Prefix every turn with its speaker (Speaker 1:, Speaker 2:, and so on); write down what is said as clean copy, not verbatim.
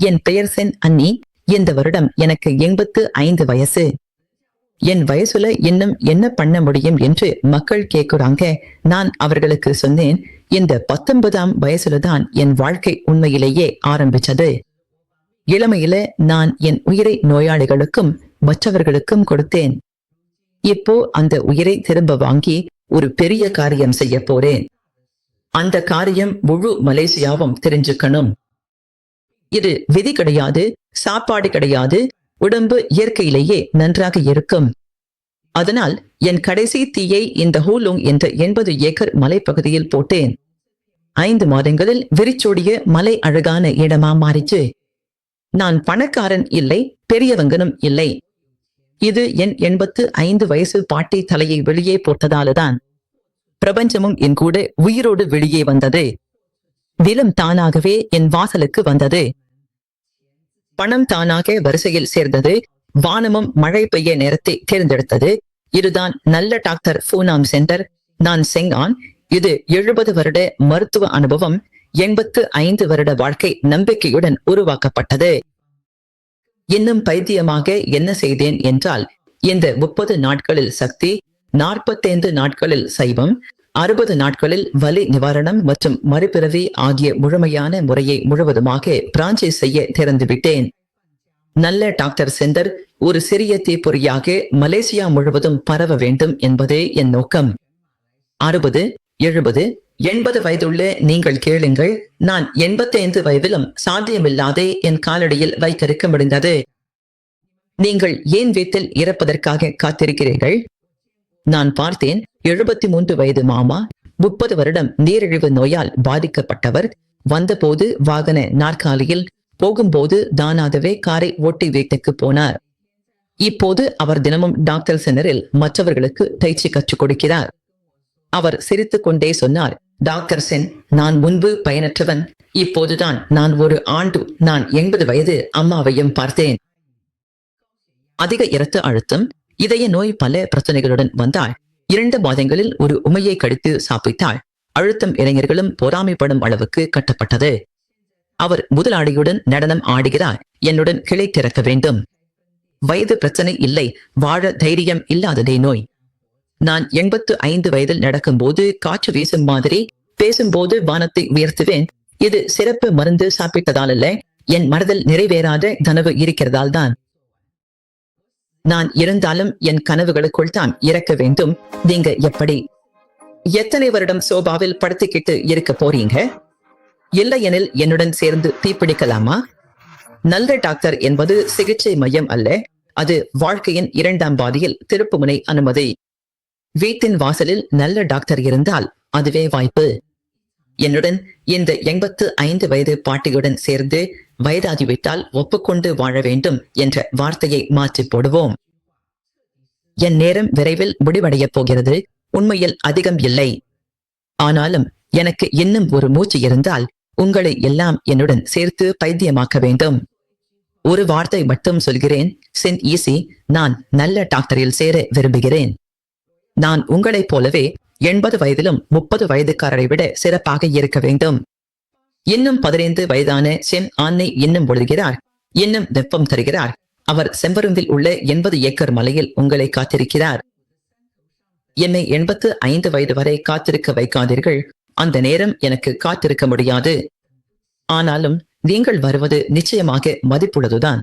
Speaker 1: என் பெயர் சென் அன்னி. இந்த வருடம் எனக்கு 85 வயசு. என் வயசுல இன்னும் என்ன பண்ண முடியும் என்று மக்கள் கேட்குறாங்க. நான் அவர்களுக்கு சொன்னேன், இந்த 19ஆம் வயசுலதான் என் வாழ்க்கை உண்மையிலேயே ஆரம்பிச்சது. இளமையில நான் என் உயிரை நோயாளிகளுக்கும் மற்றவர்களுக்கும் கொடுத்தேன். இப்போ அந்த உயிரை திரும்ப வாங்கி ஒரு பெரிய காரியம் செய்ய போறேன். அந்த காரியம் முழு மலேசியாவும் தெரிஞ்சுக்கணும். இது விதி கிடையாது, சாப்பாடு கிடையாது, உடம்பு இயற்கையிலேயே நன்றாக இருக்கும். அதனால் என் கடைசி தீயை இந்த ஹூலுங் என்ற 80 ஏக்கர் மலைப்பகுதியில் போட்டேன். 5 மாதங்களில் விரிச்சோடிய மலை அழகான இடமா மாறிச்சு. நான் பணக்காரன் இல்லை, பெரியவங்கனும் இல்லை. இது என் 85 வயசு பாட்டி தலையை வெளியே போட்டதாலதான். பிரபஞ்சமும் என் கூட உயிரோடு வெளியே வந்தது. நிலம் தானாகவே என் வாசலுக்கு வந்தது. பணம் தானாக வரிசையில் சேர்ந்தது. வானமும் மழை பெய்ய நேரத்தை தேர்ந்தெடுத்தது. இதுதான் நல்ல டாக்டர் ஃபூனாம் சென்டர். நான் செங்கான். இது 70 வருட மருத்துவ அனுபவம், 85 வருட வாழ்க்கை நம்பிக்கையுடன் உருவாக்கப்பட்டது. இன்னும் பைத்தியமாக என்ன செய்தேன் என்றால், இந்த 30 நாட்களில் சக்தி, 45 நாட்களில் சைவம், 60 நாட்களில் வலி நிவாரணம் மற்றும் மறுபிறவி ஆகிய முழுமையான முறையை முழுவதுமாக பிரான்சைஸ் செய்ய திறந்துவிட்டேன். நல்ல டாக்டர் சென்டர் ஒரு சிறிய தீப்பொறியாக மலேசியா முழுவதும் பரவ வேண்டும் என்பதே என் நோக்கம். 60, 70, 80 வயதுள்ள நீங்கள் கேளுங்கள். நான் 85 வயதிலும் சாத்தியமில்லாத என் காலடியில் வைத்திருக்க முடிந்தது. நீங்கள் ஏன் வீட்டில் இறப்பதற்காக காத்திருக்கிறீர்கள்? நான் பார்த்தேன், 73 வயது மாமா, 30 வருடம் நீரிழிவு நோயால் பாதிக்கப்பட்டவர். வந்தபோது வாகன நாற்காலியில், போகும்போது தானாகவே காரை ஓட்டி வீட்டுக்கு போனார். இப்போது அவர் தினமும் டாக்டர் சென்னரில் மற்றவர்களுக்கு தைச்சி கற்றுக் கொடுக்கிறார். அவர் சிரித்துக் கொண்டே சொன்னார், டாக்டர் சென், நான் முன்பு பயனற்றவன். இப்போதுதான் நான் நான் 80 வயது அம்மாவையும் பார்த்தேன். அதிக இரத்த அழுத்தம், இதய நோய், பல பிரச்சனைகளுடன் வந்தாள். 2 மாதங்களில் ஒரு உமையை கடித்து சாப்பிட்டாள். அழுத்தம் இளைஞர்களும் பொறாமைப்படும் அளவுக்கு கட்டப்பட்டது. அவர் முதலாளியுடன் நடனம் ஆடுகிறார். என்னுடன் கிளை திறக்க வேண்டும். வயது பிரச்சனை இல்லை, வாழ தைரியம் இல்லாததே நோய். நான் 85 வயதில் நடக்கும்போது காற்று வீசும் மாதிரி, பேசும்போது வானத்தை உயர்த்துவேன். இது சிறப்பு மருந்து சாப்பிட்டதால் அல்ல, என் மனதில் நிறைவேறாத கனவு இருக்கிறதால் தான். நான் இருந்தாலும் என் கனவுகளுக்குள் தான் இறக்க வேண்டும். நீங்க எப்படி எத்தனை வருடம் சோபாவில் படுத்திக்கிட்டு இருக்க போறீங்க? இல்லையெனில் என்னுடன் சேர்ந்து தீப்பிடிக்கலாமா? நல்ல டாக்டர் என்பது சிகிச்சை மையம் அல்ல, அது வாழ்க்கையின் 2ஆம் பாதியில் திருப்புமுனை அனுமதி. வீட்டின் வாசலில் நல்ல டாக்டர் இருந்தால் அதுவே வாய்ப்பு. என்னுடன் இந்த 85 வயது பாட்டியுடன் சேர்ந்து வயதாகிவிட்டால் ஒப்புக்கொண்டு வாழ வேண்டும் என்ற வார்த்தையை மாற்றி போடுவோம். என் நேரம் விரைவில் முடிவடையப் போகிறது. உண்மையில் அதிகம் இல்லை. ஆனாலும் எனக்கு இன்னும் ஒரு மூச்சு இருந்தால் உங்களை எல்லாம் என்னுடன் சேர்த்து பைத்தியமாக்க வேண்டும். ஒரு வார்த்தை மட்டும் சொல்கிறேன், சென் ஈசி, நான் நல்ல டாக்டரில் சேர விரும்புகிறேன். நான் உங்களைப் போலவே 80 வயதிலும் 30 வயதுக்காரரை விட சிறப்பாக இருக்க வேண்டும். இன்னும் 15 வயதான சென் ஆன்னை இன்னும் ஒழுகிறார், இன்னும் வெப்பம் தருகிறார். அவர் செம்பருந்தில் உள்ள 80 ஏக்கர் மலையில் உங்களை காத்திருக்கிறார். என்னை 85 வயது வரை காத்திருக்க வைக்காதீர்கள். அந்த நேரம் எனக்கு காத்திருக்க முடியாது. ஆனாலும் நீங்கள் வருவது நிச்சயமாக மதிப்புள்ளதுதான்.